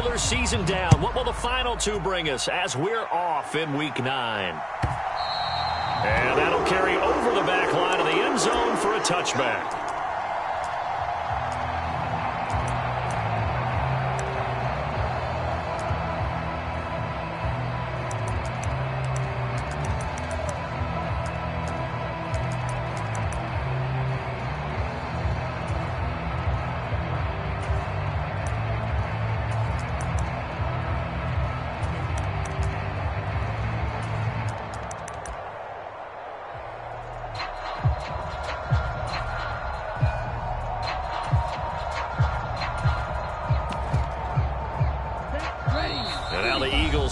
regular season down. What will the final two bring us as we're off in Week 9? And that'll carry over the back line of the end zone for a touchback.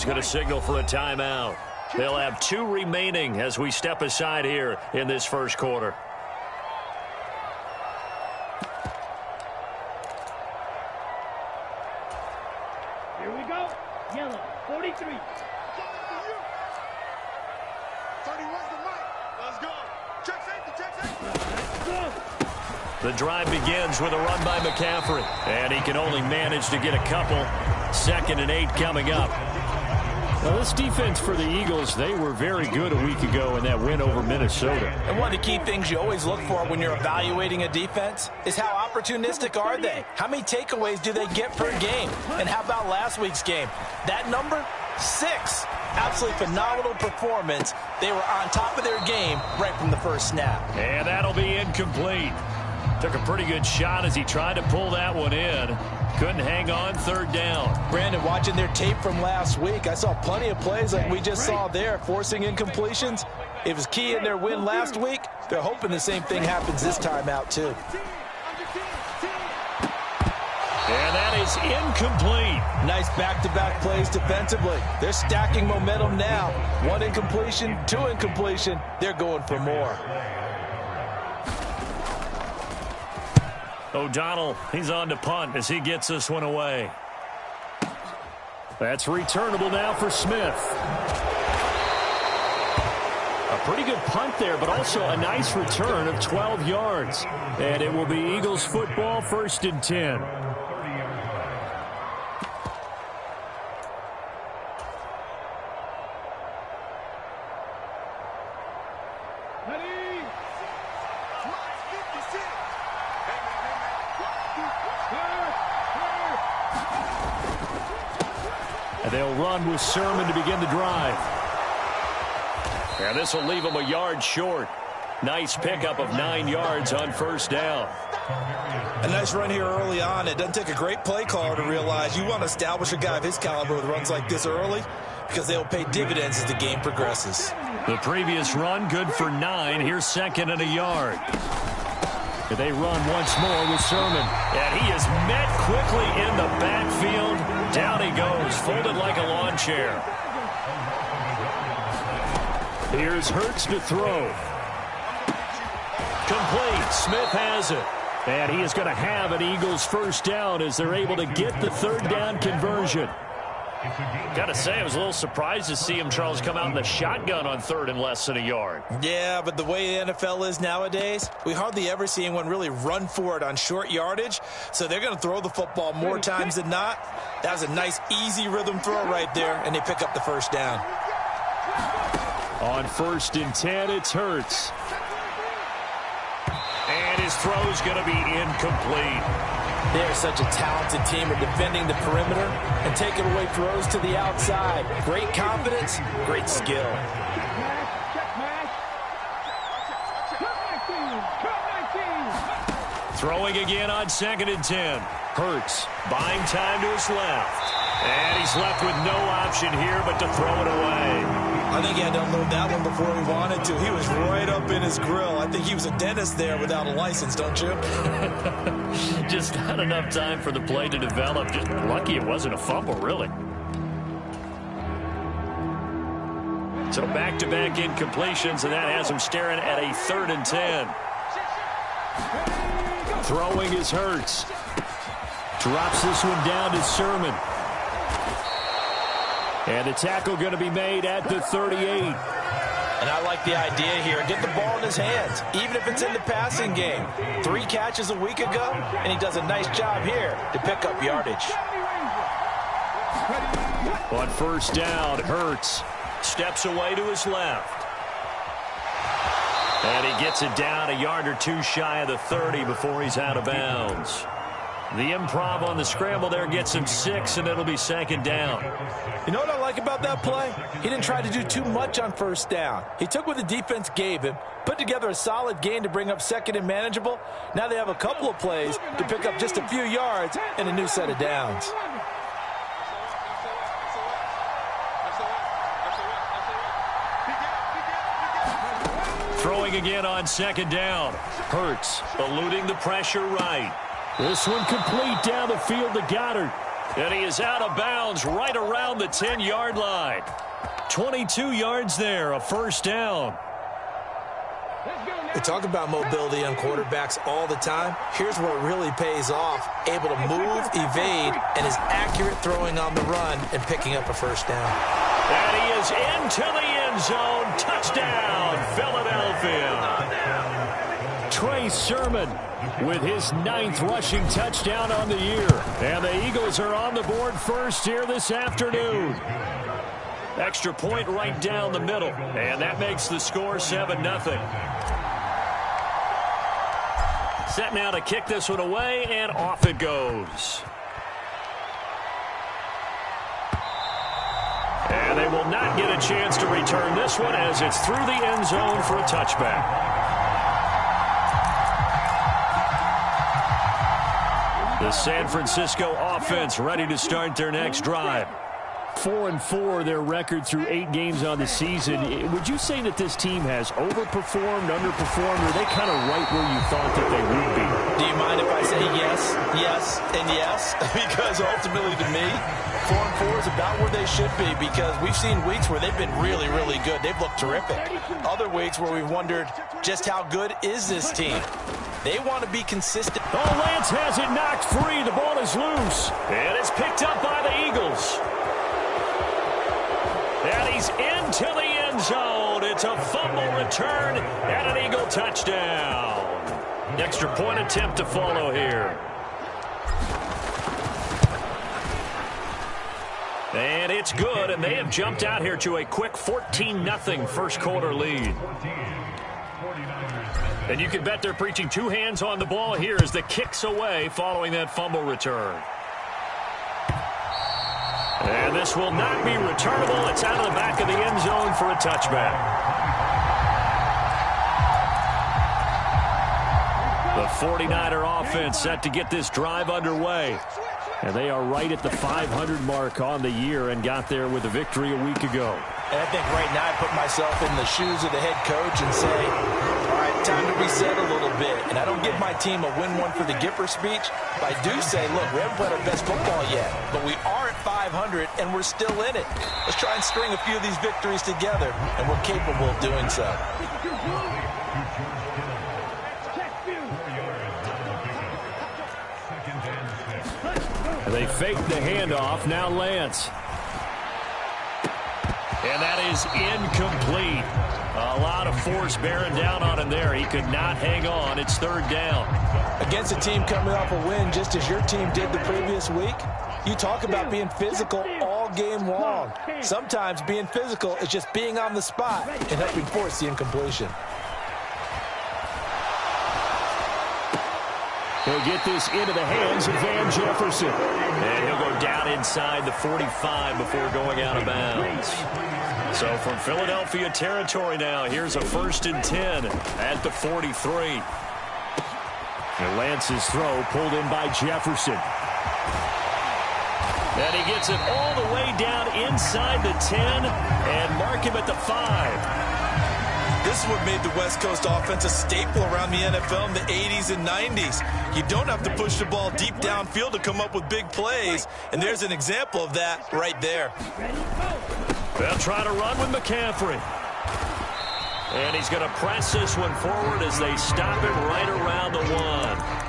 Going to signal for a timeout. They'll have 2 remaining as we step aside here in this first quarter. Here we go. Yellow, 43. 31's the mic. Let's go. Check safety, check safety. The drive begins with a run by McCaffrey, and he can only manage to get a couple. 2nd and 8 coming up. Now, this defense for the Eagles, they were very good a week ago in that win over Minnesota. And one of the key things you always look for when you're evaluating a defense is how opportunistic are they? How many takeaways do they get per game? And how about last week's game? That number, 6. Absolutely phenomenal performance. They were on top of their game right from the first snap. And that'll be incomplete. Took a pretty good shot as he tried to pull that one in. Couldn't hang on 3rd down. Brandon, watching their tape from last week, I saw plenty of plays like we just saw there, forcing incompletions. It was key in their win last week. They're hoping the same thing happens this time out, too. And that is incomplete. Nice back-to-back plays defensively. They're stacking momentum now. 1 incompletion, 2 incompletion. They're going for more. O'Donnell, he's on to punt as he gets this one away. That's returnable now for Smith. A pretty good punt there, but also a nice return of 12 yards. And it will be Eagles football, 1st and 10. They'll run with Sermon to begin the drive. And this will leave them a yard short. Nice pickup of 9 yards on 1st down. A nice run here early on. It doesn't take a great play caller to realize you want to establish a guy of his caliber with runs like this early because they'll pay dividends as the game progresses. The previous run good for 9. Here's 2nd and a yard. They run once more with Sermon. And he is met quickly in the backfield. Down he goes, folded like a lawn chair. Here's Hurts to throw. Complete. Smith has it. And he is going to have an Eagles 1st down as they're able to get the 3rd down conversion. Got to say, I was a little surprised to see him, Charles, come out in the shotgun on 3rd and less than a yard. Yeah, but the way the NFL is nowadays, we hardly ever see anyone really run for it on short yardage. So they're going to throw the football more times than not. That was a nice, easy rhythm throw right there, and they pick up the 1st down. On 1st and 10, it's Hurts. And his throw's going to be incomplete. They're such a talented team at defending the perimeter and taking away throws to the outside. Great confidence, great skill. Throwing again on 2nd and 10. Hurts buying time to his left. And he's left with no option here but to throw it away. I think he had to unload that one before he wanted to. He was right up in his grill. I think he was a dentist there without a license, don't you? Just not enough time for the play to develop. Just lucky it wasn't a fumble, really. So back-to-back incompletions, and that has him staring at a 3rd and 10. Throwing is Hurts. Drops this one down to Sermon. And the tackle going to be made at the 38. And I like the idea here. Get the ball in his hands, even if it's in the passing game. 3 catches a week ago, and he does a nice job here to pick up yardage. On first down, Hurts steps away to his left. And he gets it down a yard or two shy of the 30 before he's out of bounds. The improv on the scramble there gets him 6, and it'll be second down. You know what I like about that play? He didn't try to do too much on first down. He took what the defense gave him, put together a solid gain to bring up second and manageable. Now they have a couple of plays to pick up just a few yards and a new set of downs. Throwing again on second down. Hurts eluding the pressure right. This one complete down the field to Goddard. And he is out of bounds right around the 10-yard line. 22 yards there, a first down. We talk about mobility on quarterbacks all the time. Here's where it really pays off. Able to move, evade, and is accurate throwing on the run and picking up a first down. And he is into the end zone. Touchdown, Philadelphia. Trey Sermon with his 9th rushing touchdown on the year. And the Eagles are on the board first here this afternoon. Extra point right down the middle. And that makes the score 7-0. Set now to kick this one away, and off it goes. And they will not get a chance to return this one as it's through the end zone for a touchback. The San Francisco offense ready to start their next drive. 4-4 their record through 8 games on the season. Would you say that this team has overperformed, underperformed, or are they kind of right where you thought that they would be? Do you mind if I say yes, yes, and yes? Because ultimately to me, 4-4 is about where they should be, because we've seen weeks where they've been really, really good. They've looked terrific. Other weeks where we've wondered just how good is this team. They want to be consistent. Oh, Lance has it knocked free. The ball is loose. And it's picked up by the Eagles. And he's into the end zone. It's a fumble return and an Eagle touchdown. Extra point attempt to follow here. And it's good, and they have jumped out here to a quick 14-0 first quarter lead. And you can bet they're preaching 2 hands on the ball here as the kick's away following that fumble return. And this will not be returnable. It's out of the back of the end zone for a touchback. The 49er offense set to get this drive underway. And they are right at the 500 mark on the year and got there with a victory a week ago. And I think right now I put myself in the shoes of the head coach and say, all right, time to reset a little bit. And I don't give my team a win one for the Gipper speech, but I do say, look, we haven't played our best football yet, but we are at 500 and we're still in it. Let's try and string a few of these victories together, and we're capable of doing so. They fake the handoff. Now Lance. And that is incomplete. A lot of force bearing down on him there. He could not hang on. It's third down. Against a team coming off a win just as your team did the previous week, you talk about being physical all game long. Sometimes being physical is just being on the spot and helping force the incompletion. He'll get this into the hands of Van Jefferson. And he'll go down inside the 45 before going out of bounds. So from Philadelphia territory now, here's a 1st and 10 at the 43. And Lance's throw pulled in by Jefferson. And he gets it all the way down inside the 10 and mark him at the 5. This is what made the West Coast offense a staple around the NFL in the 80s and 90s. You don't have to push the ball deep downfield to come up with big plays, and there's an example of that right there. They'll try to run with McCaffrey. And he's going to press this one forward as they stop him right around the 1.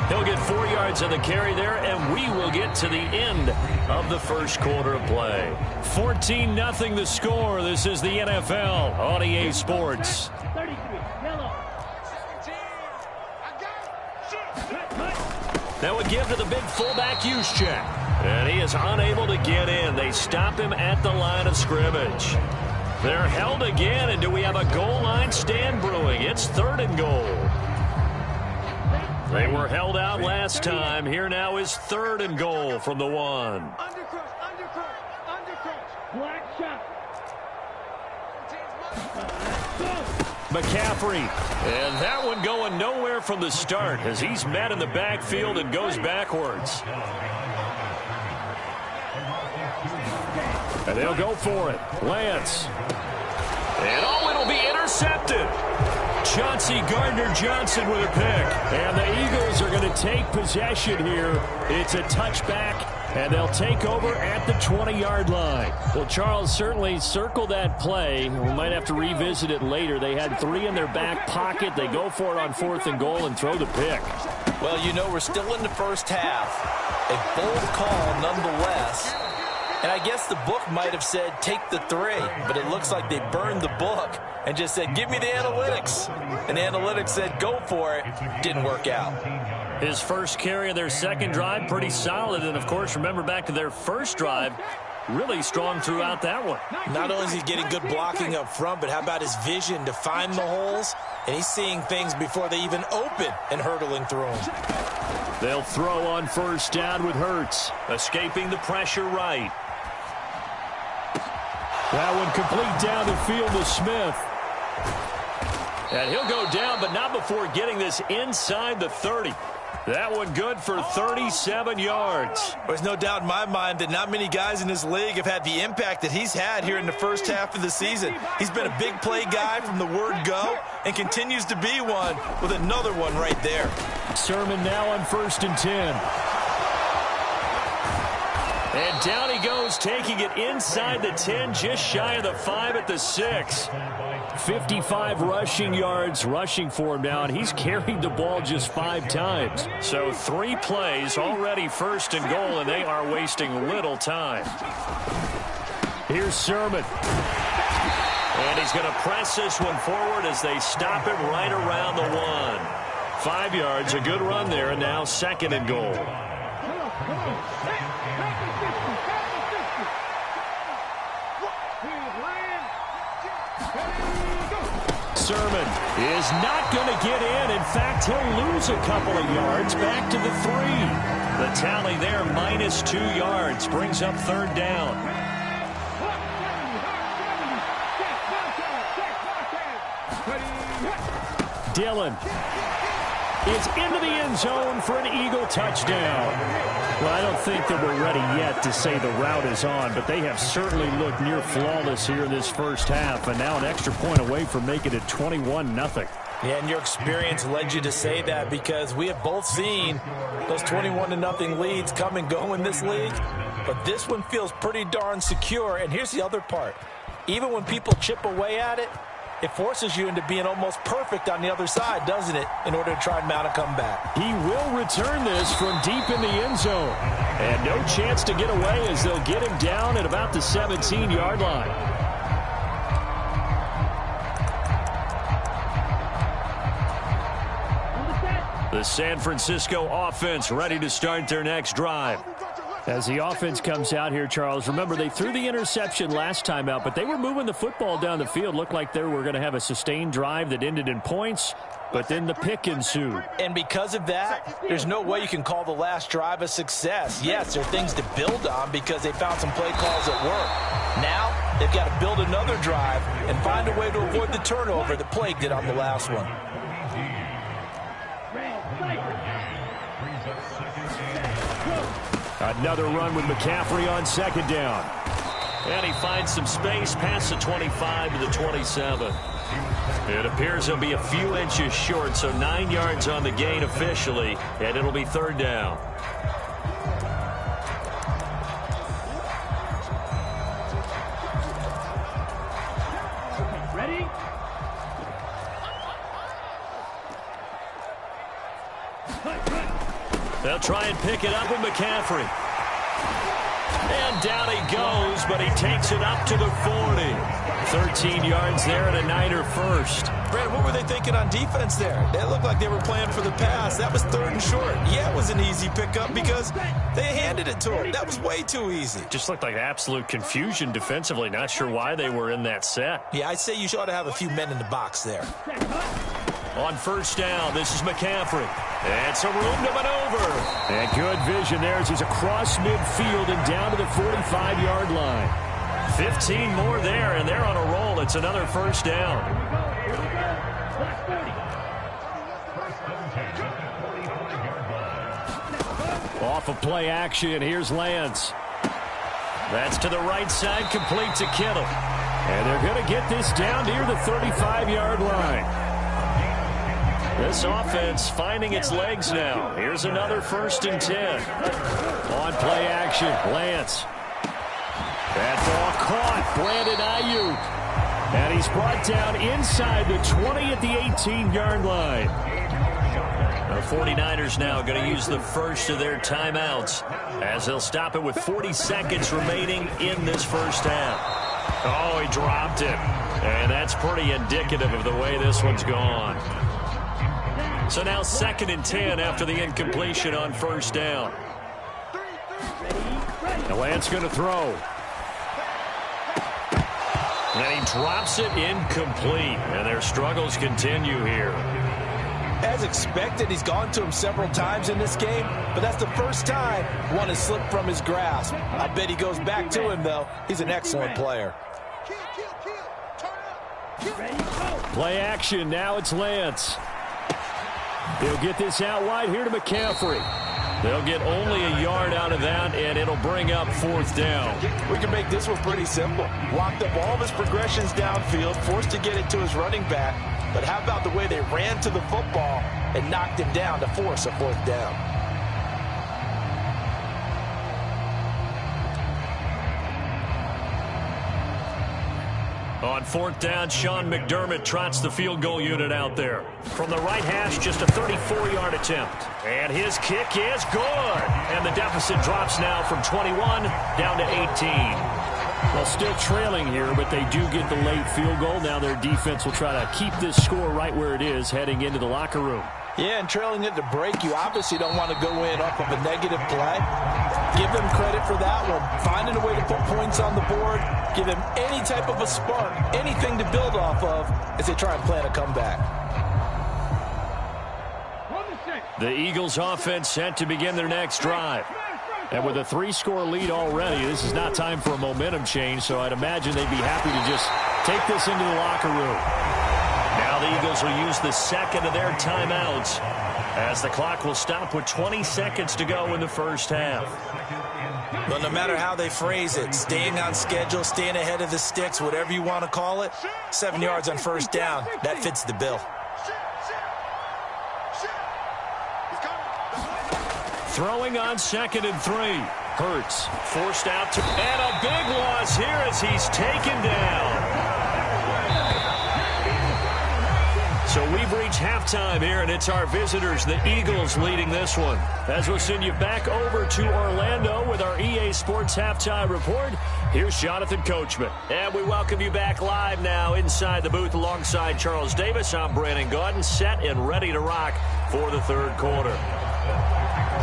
He'll get 4 yards on the carry there, and we will get to the end of the first quarter of play. 14-0 the score. This is the NFL on EA Sports. 33, yellow. That would give to the big fullback use check. And he is unable to get in. They stop him at the line of scrimmage. They're held again, and do we have a goal line stand brewing? It's 3rd and goal. They were held out last time. Here now is 3rd and goal from the 1. Undercrush, undercrush, undercrush. Black shot. McCaffrey. And that one going nowhere from the start as he's met in the backfield and goes backwards. And they'll go for it. Lance. And it'll be intercepted. Chauncey Gardner-Johnson with a pick. And the Eagles are going to take possession here. It's a touchback, and they'll take over at the 20-yard line. Well, Charles, certainly circle that play. We might have to revisit it later. They had 3 in their back pocket. They go for it on 4th and goal and throw the pick. Well, you know, we're still in the first half. A bold call nonetheless. And I guess the book might have said take the 3, but it looks like they burned the book and just said give me the analytics. And the analytics said go for it. Didn't work out. His first carry of their second drive, pretty solid. And, of course, remember back to their first drive, really strong throughout that one. Not only is he getting good blocking up front, but how about his vision to find the holes? And he's seeing things before they even open and hurtling through them. They'll throw on 1st down with Hurts, escaping the pressure right. That one complete down the field to Smith. And he'll go down, but not before getting this inside the 30. That one good for 37 yards. There's no doubt in my mind that not many guys in this league have had the impact that he's had here in the first half of the season. He's been a big play guy from the word go and continues to be one with another one right there. Sermon now on 1st and 10. And down he goes, taking it inside the 10, just shy of the 5 at the 6. 55 rushing yards rushing for him now, and he's carried the ball just 5 times. So 3 plays, already 1st and goal, and they are wasting little time. Here's Sermon. And he's going to press this one forward as they stop him right around the 1. 5 yards, a good run there, and now 2nd and goal. Sermon is not going to get in. In fact, he'll lose a couple of yards back to the 3. The tally there, -2 yards, brings up 3rd down. Dillon is into the end zone for an Eagle touchdown. Well, I don't think that we're ready yet to say the route is on, but they have certainly looked near flawless here in this first half, and now an extra point away from making it 21-0. Yeah, and your experience led you to say that because we have both seen those 21-0 leads come and go in this league, but this one feels pretty darn secure. And here's the other part. Even when people chip away at it, it forces you into being almost perfect on the other side, doesn't it, in order to try and mount a comeback. He will return this from deep in the end zone. And no chance to get away as they'll get him down at about the 17-yard line. The San Francisco offense ready to start their next drive. As the offense comes out here, Charles, remember they threw the interception last time out, but they were moving the football down the field. Looked like they were going to have a sustained drive that ended in points, but then the pick ensued. And because of that, there's no way you can call the last drive a success. Yes, there are things to build on because they found some play calls that work. Now, they've got to build another drive and find a way to avoid the turnover that plagued it on the last one. Another run with McCaffrey on 2nd down. And he finds some space past the 25 to the 27. It appears he'll be a few inches short, so 9 yards on the gain officially, and it'll be 3rd down. Ready? They'll try and pick it up with McCaffrey. And down he goes, but he takes it up to the 40. 13 yards there and a Niner first. Brandon, what were they thinking on defense there? They looked like they were playing for the pass. That was 3rd and short. Yeah, it was an easy pickup because they handed it to him. That was way too easy. Just looked like absolute confusion defensively. Not sure why they were in that set. Yeah, I'd say you ought to have a few men in the box there. On 1st down, this is McCaffrey. And some room to maneuver. And good vision there as he's across midfield and down to the 45-yard line. 15 more there, and they're on a roll. It's another 1st down. Off of play action, here's Lance. That's to the right side, complete to Kittle. And they're going to get this down near the 35-yard line. This offense finding its legs now. Here's another 1st and 10. On play action, Lance. That ball caught, Brandon Ayuk. And he's brought down inside the 20 at the 18-yard line. The 49ers now going to use the first of their timeouts as they'll stop it with 40 seconds remaining in this 1st half. Oh, he dropped it. And that's pretty indicative of the way this one's gone. So now 2nd and 10 after the incompletion on 1st down. And Lance going to throw. And he drops it incomplete. And their struggles continue here. As expected, he's gone to him several times in this game, but that's the first time one has slipped from his grasp. I bet he goes back to him, though. He's an excellent player. Play action. Now it's Lance. He'll get this out wide here to McCaffrey. They'll get only a yard out of that, and it'll bring up 4th down. We can make this one pretty simple. Locked up all of his progressions downfield, forced to get it to his running back. But how about the way they ran to the football and knocked him down to force a 4th down? On 4th down, Sean McDermott trots the field goal unit out there. From the right hash, just a 34-yard attempt. And his kick is good. And the deficit drops now from 21 down to 18. Well, still trailing here, but they do get the late field goal. Now their defense will try to keep this score right where it is heading into the locker room. Yeah, and trailing it to break, you obviously don't want to go in off of a negative play. Give them credit for that one. Finding a way to put points on the board, give them any type of a spark, anything to build off of as they try and plan a comeback. The Eagles offense set to begin their next drive. And with a 3-score lead already, this is not time for a momentum change, so I'd imagine they'd be happy to just take this into the locker room. Now the Eagles will use the 2nd of their timeouts as the clock will stop with 20 seconds to go in the 1st half. But no matter how they phrase it, staying on schedule, staying ahead of the sticks, whatever you want to call it, 7 yards on 1st down, that fits the bill. Throwing on 2nd and 3. Hurts forced out to, and a big loss here as he's taken down. So we've reached halftime here, and it's our visitors, the Eagles, leading this one. As we'll send you back over to Orlando with our EA Sports Halftime Report, here's Jonathan Coachman. And we welcome you back live now inside the booth alongside Charles Davis. I'm Brandon Gaudin, set and ready to rock for the 3rd quarter.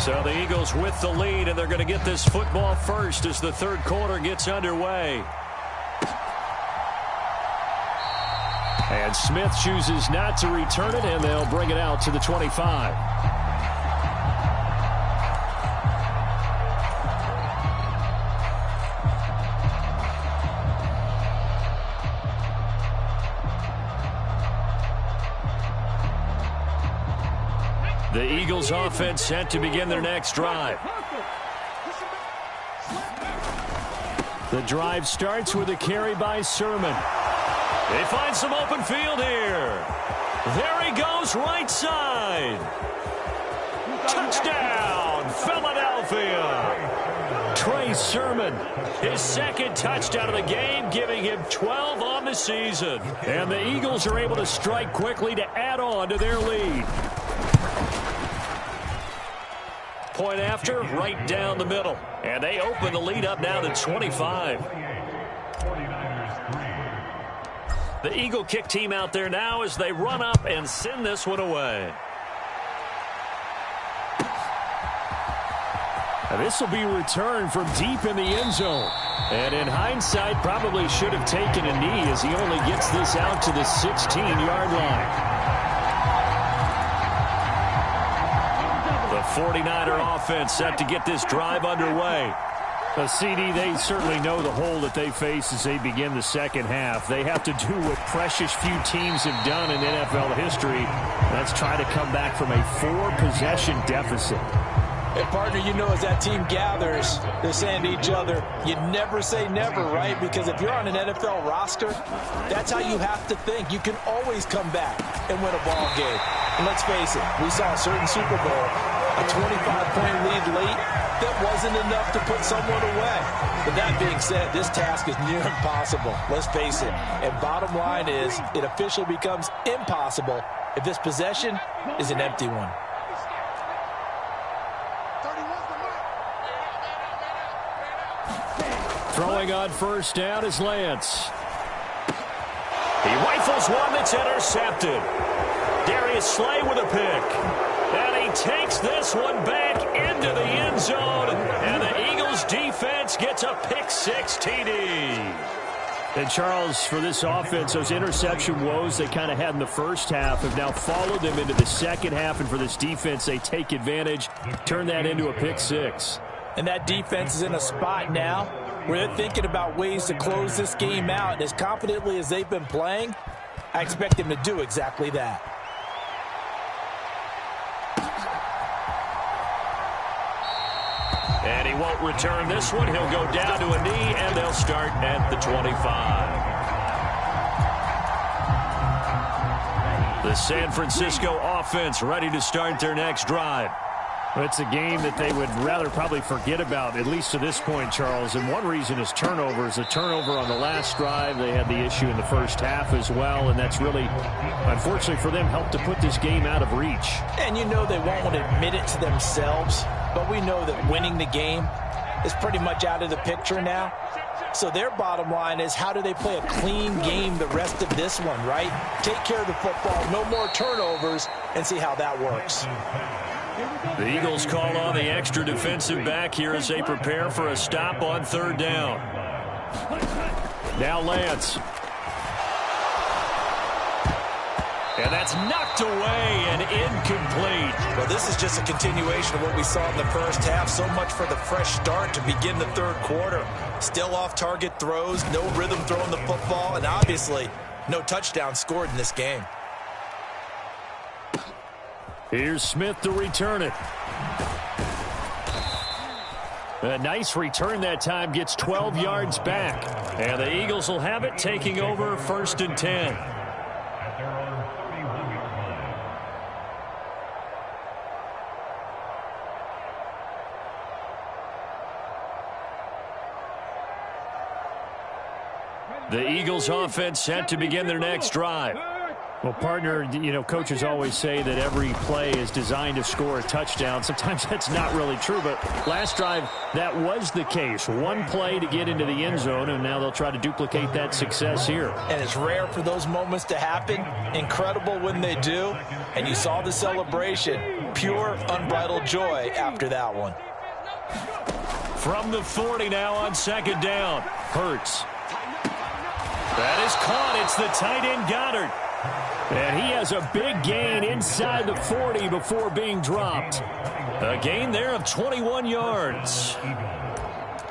So the Eagles with the lead, and they're going to get this football first as the 3rd quarter gets underway. And Smith chooses not to return it, and they'll bring it out to the 25. The Eagles offense set to begin their next drive. The drive starts with a carry by Sermon. They find some open field here. There he goes, right side. Touchdown, Philadelphia. Trey Sermon, his 2nd touchdown of the game, giving him 12 on the season. And the Eagles are able to strike quickly to add on to their lead. Point after, right down the middle. And they open the lead up now to 25. The Eagle kick team out there now as they run up and send this one away. This will be returned from deep in the end zone. And in hindsight, probably should have taken a knee as he only gets this out to the 16-yard line. The 49er offense set to get this drive underway. CD, they certainly know the hole that they face as they begin the second half. They have to do what precious few teams have done in NFL history. That's try to come back from a 4-possession deficit. Hey, partner, you know, as that team gathers, they're saying to each other, you never say never, right? Because if you're on an NFL roster, that's how you have to think. You can always come back and win a ball game. And let's face it, we saw a certain Super Bowl, a 25-point lead late, that wasn't enough to put someone away. But that being said, this task is near impossible. Let's face it. And bottom line is, it officially becomes impossible if this possession is an empty one. Throwing on first down is Lance. He rifles one that's intercepted. Darius Slay with a pick. And he takes this one back into the end zone. And the Eagles defense gets a pick-6 TD. And Charles, for this offense, those interception woes they kind of had in the first half have now followed them into the second half. And for this defense, they take advantage, turn that into a pick-6. And that defense is in a spot now where they're thinking about ways to close this game out. And as confidently as they've been playing, I expect them to do exactly that. And he won't return this one. He'll go down to a knee, and they'll start at the 25. The San Francisco offense ready to start their next drive. Well, it's a game that they would rather probably forget about, at least to this point, Charles. And one reason is turnovers. A turnover on the last drive. They had the issue in the first half as well. And that's really, unfortunately for them, helped to put this game out of reach. And you know they won't admit it to themselves. But we know that winning the game is pretty much out of the picture now. So their bottom line is, how do they play a clean game the rest of this one, right? Take care of the football, no more turnovers, and see how that works. The Eagles call on the extra defensive back here as they prepare for a stop on third down. Now Lance. And that's knocked away and incomplete. Well, this is just a continuation of what we saw in the first half. So much for the fresh start to begin the third quarter. Still off-target throws, no rhythm throwing the football, and obviously no touchdown scored in this game. Here's Smith to return it. A nice return that time, gets 12 yards back. And the Eagles will have it, taking over 1st and 10. The Eagles offense set to begin their next drive. Well, partner, you know, coaches always say that every play is designed to score a touchdown. Sometimes that's not really true, but last drive, that was the case. One play to get into the end zone, and now they'll try to duplicate that success here. And it's rare for those moments to happen. Incredible when they do. And you saw the celebration. Pure, unbridled joy after that one. From the 40 now on second down. Hurts. That is caught. It's the tight end Goddard. And he has a big gain inside the 40 before being dropped. A gain there of 21 yards.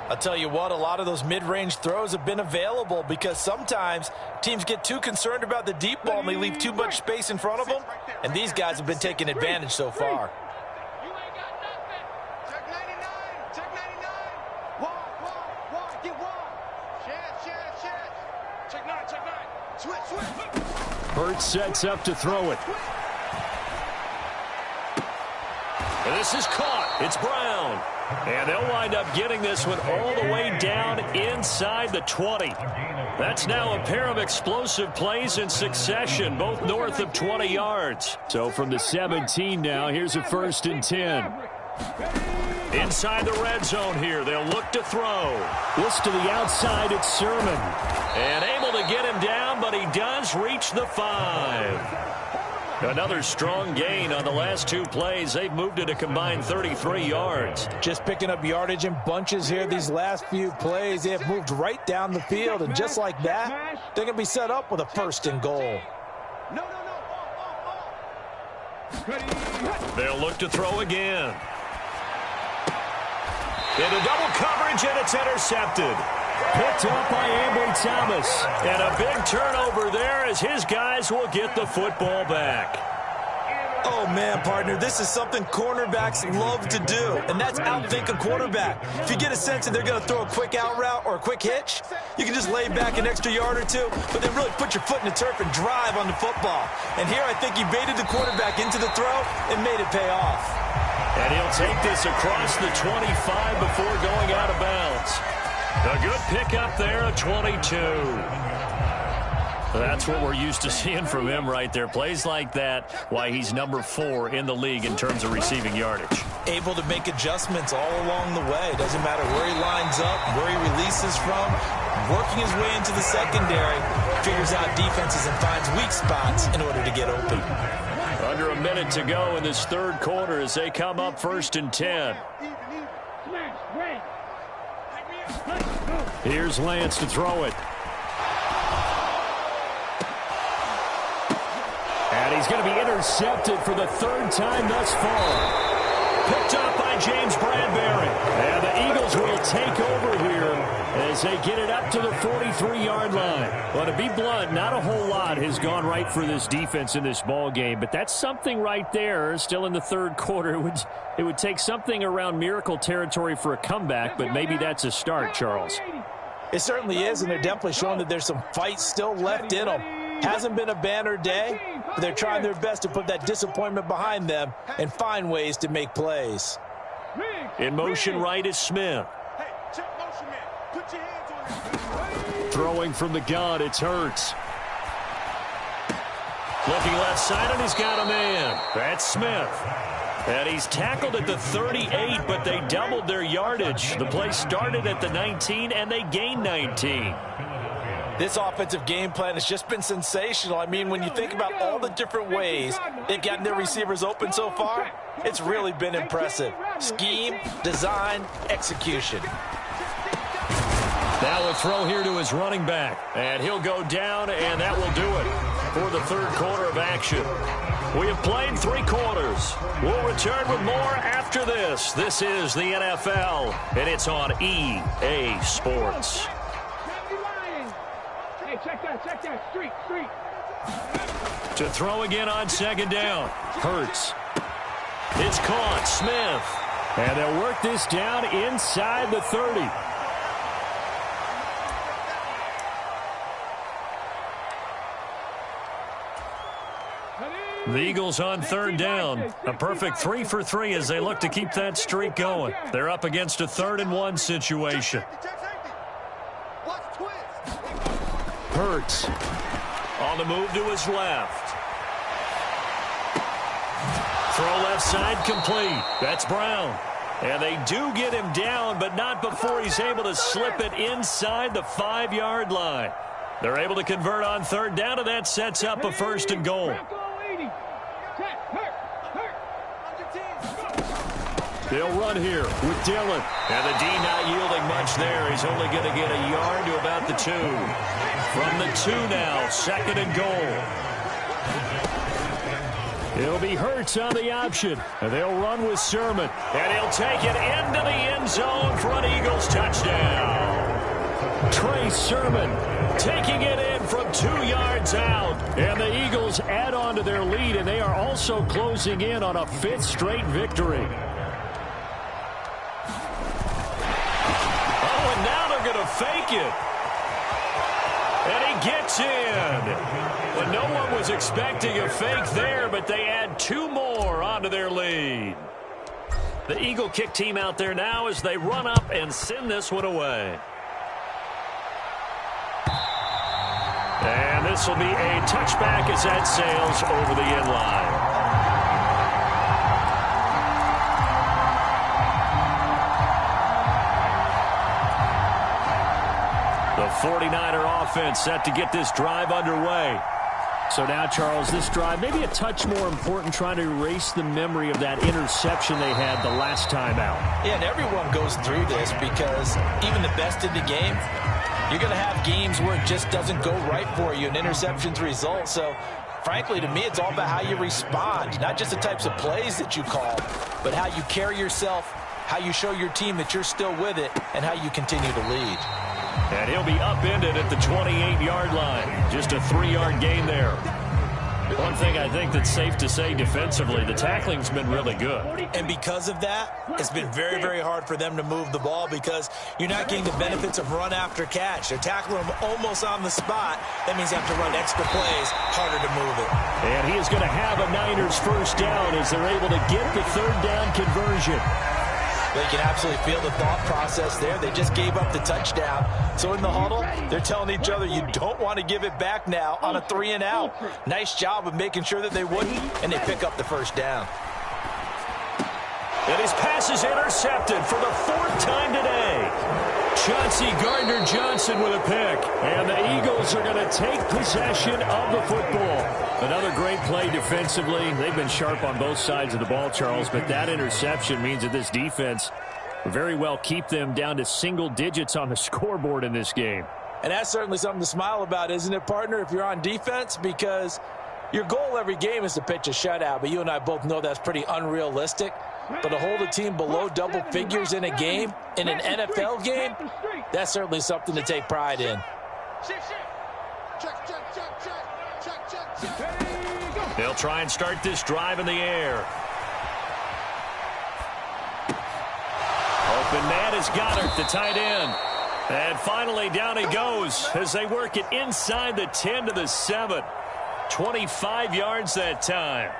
I'll tell you what, a lot of those mid-range throws have been available because sometimes teams get too concerned about the deep ball and they leave too much space in front of them. And these guys have been taking advantage so far. Check 99. Check 99. Walk. Get walk. Shed. Check 9. Switch. Hurts sets up to throw it. And this is caught. It's Brown. And they'll wind up getting this one all the way down inside the 20. That's now a pair of explosive plays in succession, both north of 20 yards. So from the 17 now, here's a 1st and 10. Inside the red zone here, they'll look to throw. This to the outside, it's Sermon. And able to get him down, but he does reach the 5. Another strong gain on the last 2 plays. They've moved it a combined 33 yards. Just picking up yardage in bunches here these last few plays. They have moved right down the field, and just like that, they're going to be set up with a 1st and goal. They'll look to throw again. Into double coverage, and it's intercepted. Picked up by Ambry Thomas. And a big turnover there as his guys will get the football back. Oh, man, partner, this is something cornerbacks love to do, and that's outthink a quarterback. If you get a sense that they're going to throw a quick out route or a quick hitch, you can just lay back an extra yard or 2, but then really put your foot in the turf and drive on the football. And here I think he baited the quarterback into the throw and made it pay off. And he'll take this across the 25 before going out of bounds. A good pickup there, a 22. That's what we're used to seeing from him right there. Plays like that, why he's number 4 in the league in terms of receiving yardage. Able to make adjustments all along the way. Doesn't matter where he lines up, where he releases from. Working his way into the secondary, figures out defenses and finds weak spots in order to get open. Under a minute to go in this 3rd quarter as they come up 1st and 10. Here's Lance to throw it. And he's going to be intercepted for the 3rd time thus far. Picked up by James Bradbury. And the Eagles will take over here as they get it up to the 43-yard line. Well, to be blunt, not a whole lot has gone right for this defense in this ball game, but that's something right there. Still in the 3rd quarter, it would take something around miracle territory for a comeback, but maybe that's a start, Charles. It certainly is, and they're definitely showing that there's some fight still left in them. Hasn't been a banner day, but they're trying their best to put that disappointment behind them and find ways to make plays. In motion right is Smith. Throwing from the gun, it's Hurts. Looking left side, and he's got a man. That's Smith. And he's tackled at the 38, but they doubled their yardage. The play started at the 19, and they gained 19. This offensive game plan has just been sensational. I mean, when you think about all the different ways they've gotten their receivers open so far, it's really been impressive. Scheme, design, execution. Now a throw here to his running back. And he'll go down, and that will do it for the 3rd quarter of action. We have played 3 quarters. We'll return with more after this. This is the NFL, and it's on EA Sports. Hey, check that, street. To throw again on 2nd down. Hurts. It's caught, Smith. And they'll work this down inside the 30. The Eagles on 3rd down. A perfect 3 for 3 as they look to keep that streak going. They're up against a 3rd and 1 situation. Hurts. On the move to his left. Throw left side complete. That's Brown. And they do get him down, but not before he's able to slip it inside the 5-yard line. They're able to convert on 3rd down, and that sets up a 1st and goal. They'll run here with Dillon. And the D not yielding much there. He's only going to get a yard to about the 2. From the 2 now, 2nd and goal. It'll be Hurts on the option. And they'll run with Sermon. And he'll take it into the end zone for an Eagles touchdown. Trey Sermon taking it in from 2 yards out. And the Eagles add on to their lead, and they are also closing in on a 5th straight victory. Oh, and now they're going to fake it. And he gets in. But no one was expecting a fake there, but they add 2 more onto their lead. The Eagle kick team out there now as they run up and send this one away. And this will be a touchback as that sails over the end line. The 49er offense set to get this drive underway. So now, Charles, this drive maybe a touch more important, trying to erase the memory of that interception they had the last time out. Yeah, and everyone goes through this because even the best in the game, you're going to have games where it just doesn't go right for you, and interceptions result. So, frankly, to me, it's all about how you respond, not just the types of plays that you call, but how you carry yourself, how you show your team that you're still with it, and how you continue to lead. And he'll be upended at the 28-yard line. Just a 3-yard gain there. One thing I think that's safe to say defensively, the tackling's been really good. And because of that, it's been very, very hard for them to move the ball because you're not getting the benefits of run after catch. They're tackling them almost on the spot. That means they have to run extra plays, harder to move it. And he is going to have a Niners first down as they're able to get the third down conversion. They can absolutely feel the thought process there. They just gave up the touchdown. So in the huddle, they're telling each other, you don't want to give it back now on a 3-and-out. Nice job of making sure that they wouldn't, and they pick up the first down. And his pass is intercepted for the 4th time today. Chauncey Gardner-Johnson with a pick. And the Eagles are going to take possession of the football. Another great play defensively. They've been sharp on both sides of the ball, Charles, but that interception means that this defense will very well keep them down to single digits on the scoreboard in this game. And that's certainly something to smile about, isn't it, partner, if you're on defense? Because your goal every game is to pitch a shutout, but you and I both know that's pretty unrealistic. But to hold a team below double figures in a game, in an NFL game, that's certainly something to take pride in. They'll try and start this drive in the air. Open man is Goddard, the tight end. And finally down he goes as they work it inside the 10 to the 7. 25 yards that time.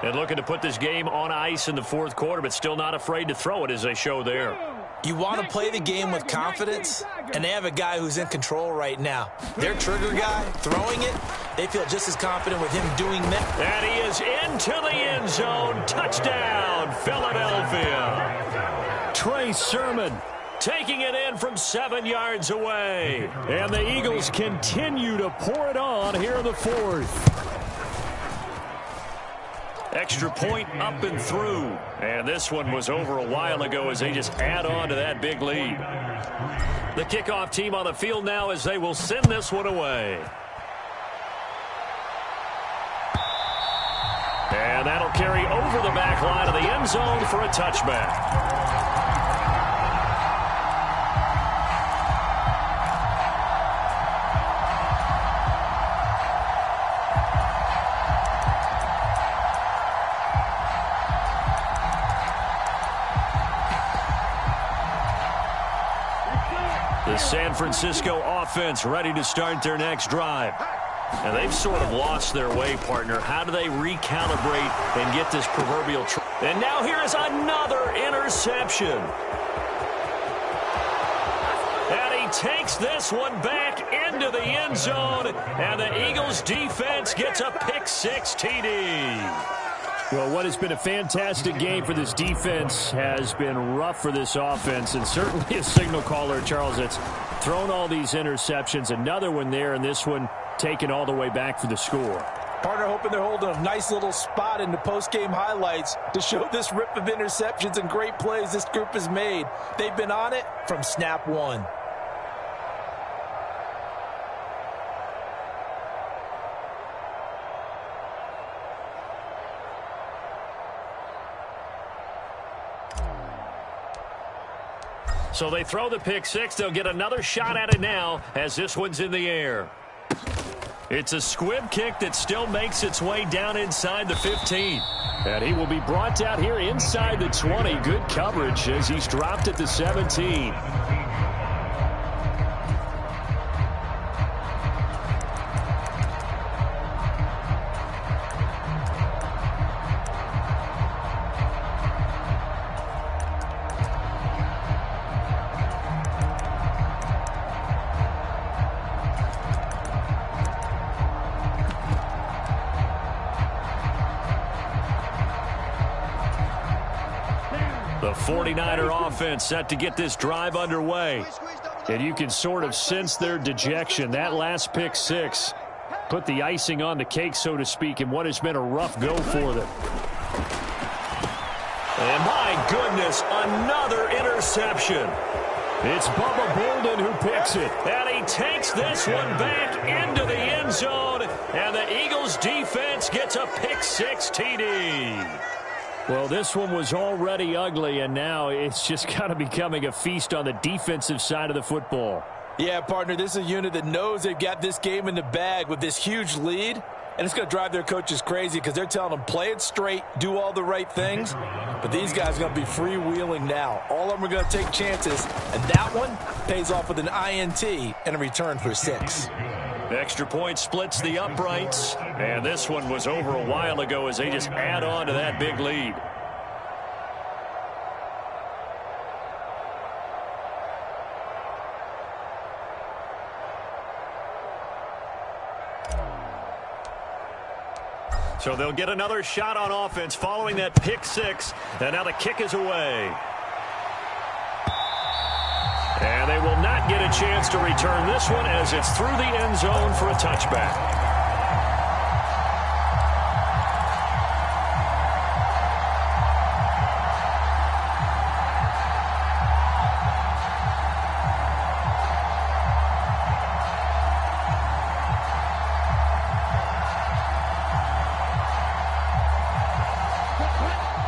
And looking to put this game on ice in the 4th quarter, but still not afraid to throw it as they show there. You want to play the game with confidence, and they have a guy who's in control right now. Their trigger guy, throwing it, they feel just as confident with him doing that. And he is into the end zone. Touchdown, Philadelphia. Trey Sermon taking it in from 7 yards away. And the Eagles continue to pour it on here in the 4th. Extra point up and through. And this one was over a while ago as they just add on to that big lead. The kickoff team on the field now as they will send this one away. And that'll carry over the back line of the end zone for a touchback. The San Francisco offense ready to start their next drive. And they've sort of lost their way, partner. How do they recalibrate and get this proverbial... And now here is another interception. And he takes this one back into the end zone. And the Eagles defense gets a pick-6 TD. Well, what has been a fantastic game for this defense has been rough for this offense, and certainly a signal caller, Charles, that's thrown all these interceptions. Another one there, and this one taken all the way back for the score. Partner hoping they're holding a nice little spot in the post-game highlights to show this rip of interceptions and great plays this group has made. They've been on it from snap one. So they throw the pick-6. They'll get another shot at it now as this one's in the air. It's a squib kick that still makes its way down inside the 15. And he will be brought out here inside the 20. Good coverage as he's dropped at the 17. The 49er offense set to get this drive underway. And you can sort of sense their dejection. That last pick six put the icing on the cake, so to speak, in what has been a rough go for them. And my goodness, another interception. It's Bubba Bolden who picks it. And he takes this one back into the end zone. And the Eagles defense gets a pick six TD. Well, this one was already ugly, and now it's just kind of becoming a feast on the defensive side of the football. Yeah, partner, this is a unit that knows they've got this game in the bag with this huge lead, and it's going to drive their coaches crazy because they're telling them play it straight, do all the right things, but these guys are going to be freewheeling now. All of them are going to take chances, and that one pays off with an INT and a return for 6. Extra point splits the uprights, and this one was over a while ago as they just add on to that big lead. So they'll get another shot on offense following that pick six, and now the kick is away. And they will not get a chance to return this one as it's through the end zone for a touchback.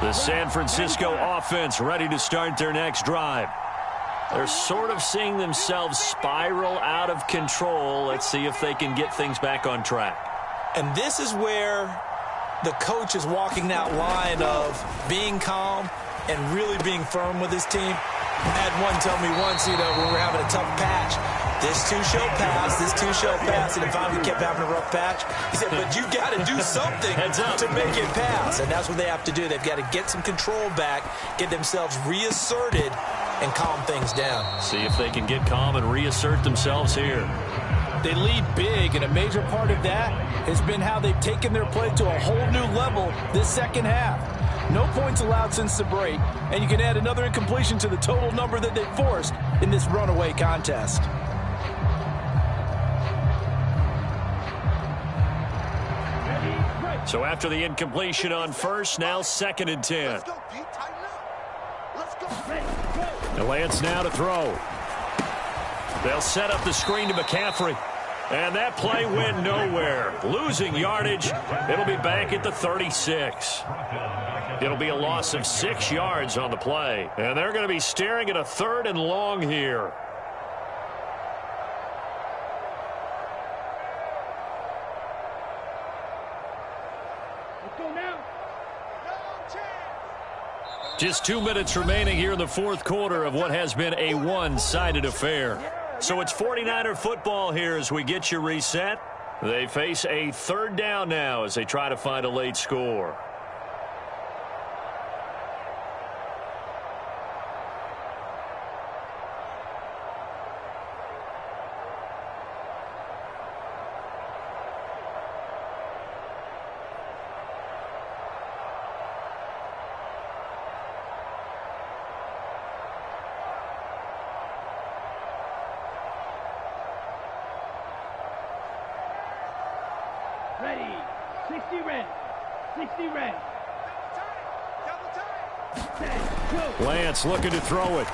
The San Francisco offense ready to start their next drive. They're sort of seeing themselves spiral out of control. Let's see if they can get things back on track. And this is where the coach is walking that line of being calm and really being firm with his team. I had one tell me once, when we were having a tough patch, this two shall pass, and then finally we kept having a rough patch. He said, but you got to do something to make it pass. And that's what they have to do. They've got to get some control back, get themselves reasserted, and calm things down. See if they can get calm and reassert themselves here. They lead big, and a major part of that has been how they've taken their play to a whole new level this second half. No points allowed since the break, and you can add another incompletion to the total number that they forced in this runaway contest. So after the incompletion on first, now 2nd and 10. Let's go, Pete. Tighten up. Let's go. The Lance now to throw. They'll set up the screen to McCaffrey. And that play went nowhere. Losing yardage. It'll be back at the 36. It'll be a loss of 6 yards on the play. And they're going to be staring at a 3rd and long here. Just 2 minutes remaining here in the 4th quarter of what has been a one-sided affair. So it's 49er football here as we get you reset. They face a 3rd down now as they try to find a late score. Ready. 60 red. 60 red. Lance looking to throw it.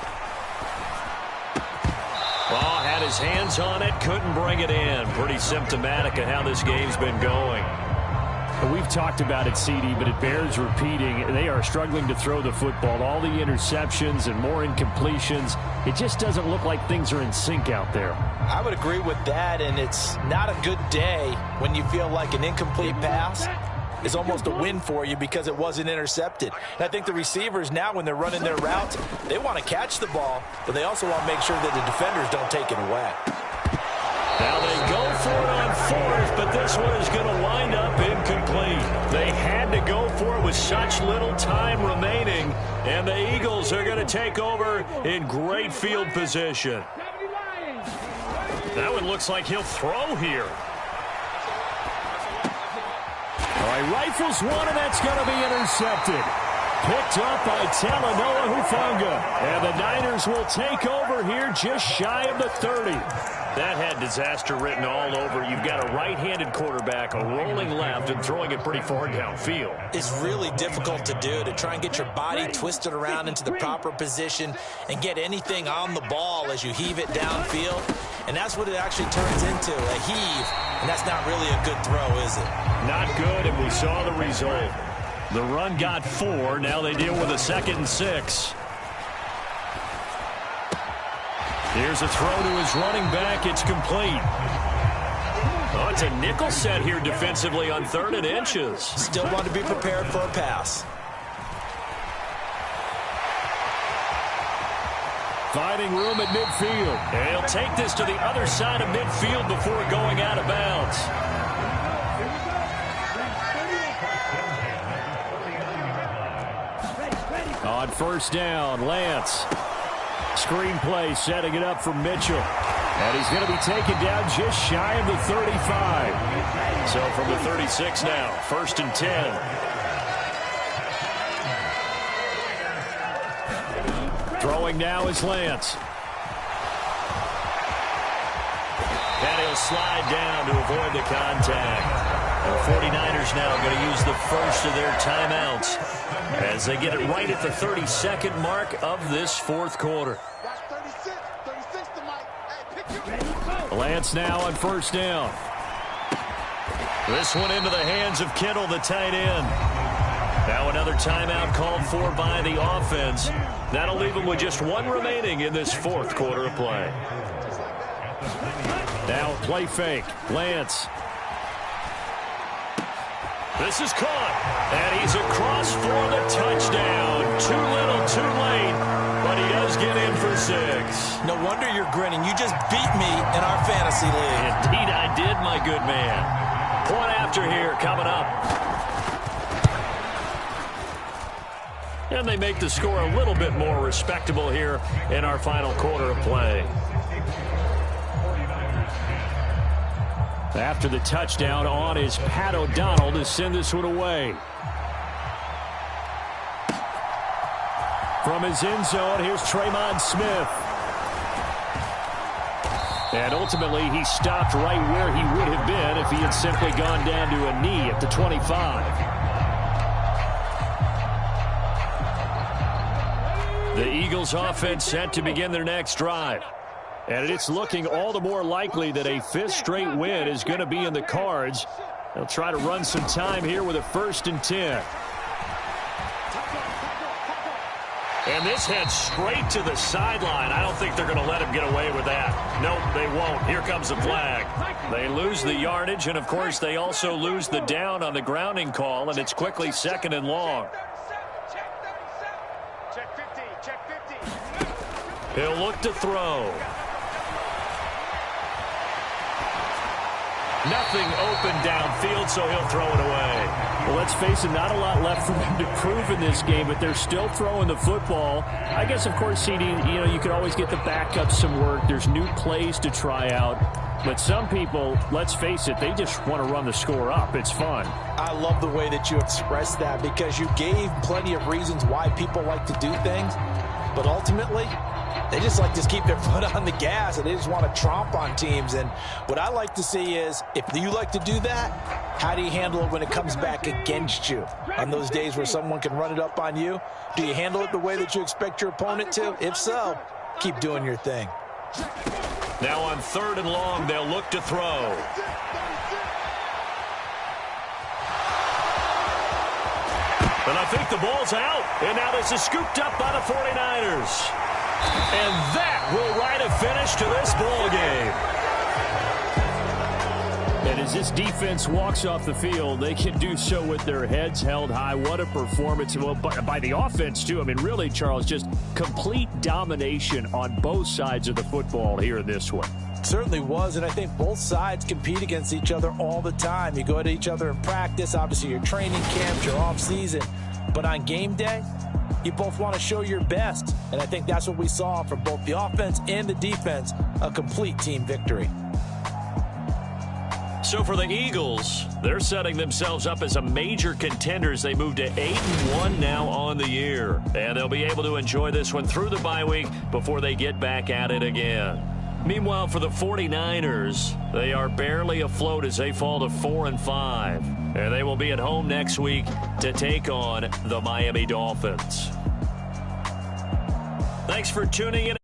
Oh, had his hands on it, couldn't bring it in. Pretty symptomatic of how this game's been going. We've talked about it, CD, but it bears repeating. They are struggling to throw the football. All the interceptions and more incompletions. It just doesn't look like things are in sync out there. I would agree with that, and it's not a good day when you feel like an incomplete pass is almost a win for you because it wasn't intercepted. And I think the receivers now, when they're running their routes, they want to catch the ball, but they also want to make sure that the defenders don't take it away. Now they go for it on 4th, but this one is going to wind up incomplete. They had to go for it with such little time remaining, and the Eagles are going to take over in great field position. That one looks like he'll throw here. All right, rifles one, and that's going to be intercepted. Picked up by Talanoa Hufanga. And the Niners will take over here just shy of the 30. That had disaster written all over. You've got a right-handed quarterback, a rolling left, and throwing it pretty far downfield. It's really difficult to do, to try and get your body twisted around into the proper position and get anything on the ball as you heave it downfield. And that's what it actually turns into, a heave. And that's not really a good throw, is it? Not good, and we saw the result. The run got 4. Now they deal with a 2nd and 6. Here's a throw to his running back. It's complete. Oh, it's a nickel set here defensively on 3rd and inches. Still want to be prepared for a pass. Finding room at midfield. And he'll take this to the other side of midfield before going out of bounds. On 1st down, Lance. Screenplay setting it up for Mitchell. And he's going to be taken down just shy of the 35. So from the 36 now, 1st and 10. Throwing now is Lance. And he'll slide down to avoid the contact. The 49ers now going to use the first of their timeouts as they get it right at the 32nd mark of this 4th quarter. Lance now on 1st down. This one into the hands of Kittle, the tight end. Now another timeout called for by the offense. That'll leave them with just 1 remaining in this 4th quarter of play. Now play fake. Lance. This is caught, and he's across for the touchdown. Too little, too late, but he does get in for 6. No wonder you're grinning. You just beat me in our fantasy league. Indeed I did, my good man. Point after here coming up. And they make the score a little bit more respectable here in our final quarter of play. After the touchdown, on is Pat O'Donnell to send this one away. From his end zone, here's Traymon Smith. And ultimately, he stopped right where he would have been if he had simply gone down to a knee at the 25. The Eagles offense set to begin their next drive. And it's looking all the more likely that a 5th straight win is going to be in the cards. They'll try to run some time here with a 1st and 10. And this heads straight to the sideline. I don't think they're going to let him get away with that. Nope, they won't. Here comes the flag. They lose the yardage, and, of course, they also lose the down on the grounding call, and it's quickly 2nd and long. Check 50, check 50. He'll look to throw. Nothing open downfield, so he'll throw it away. Well, let's face it, not a lot left for them to prove in this game, but they're still throwing the football. I guess, of course, CD, you could always get the backup some work. There's new plays to try out. But some people, let's face it, they just want to run the score up. It's fun. I love the way that you expressed that because you gave plenty of reasons why people like to do things. But ultimately, they just like to keep their foot on the gas, and they just want to tromp on teams. And what I like to see is, if you like to do that, how do you handle it when it comes back against you? On those days where someone can run it up on you, do you handle it the way that you expect your opponent to? If so, keep doing your thing. Now on 3rd and long, they'll look to throw. And I think the ball's out. And now this is scooped up by the 49ers. And that will write a finish to this ball game. And as this defense walks off the field, they can do so with their heads held high. What a performance by the offense, too. I mean, really, Charles, just complete domination on both sides of the football here in this one. Certainly was, and I think both sides compete against each other all the time. You go to each other in practice, obviously your training camps, your off season, but on game day, you both want to show your best, and I think that's what we saw from both the offense and the defense, a complete team victory. So for the Eagles, they're setting themselves up as a major contender as they move to 8-1 now on the year. And they'll be able to enjoy this one through the bye week before they get back at it again. Meanwhile, for the 49ers, they are barely afloat as they fall to 4-5. And they will be at home next week to take on the Miami Dolphins. Thanks for tuning in.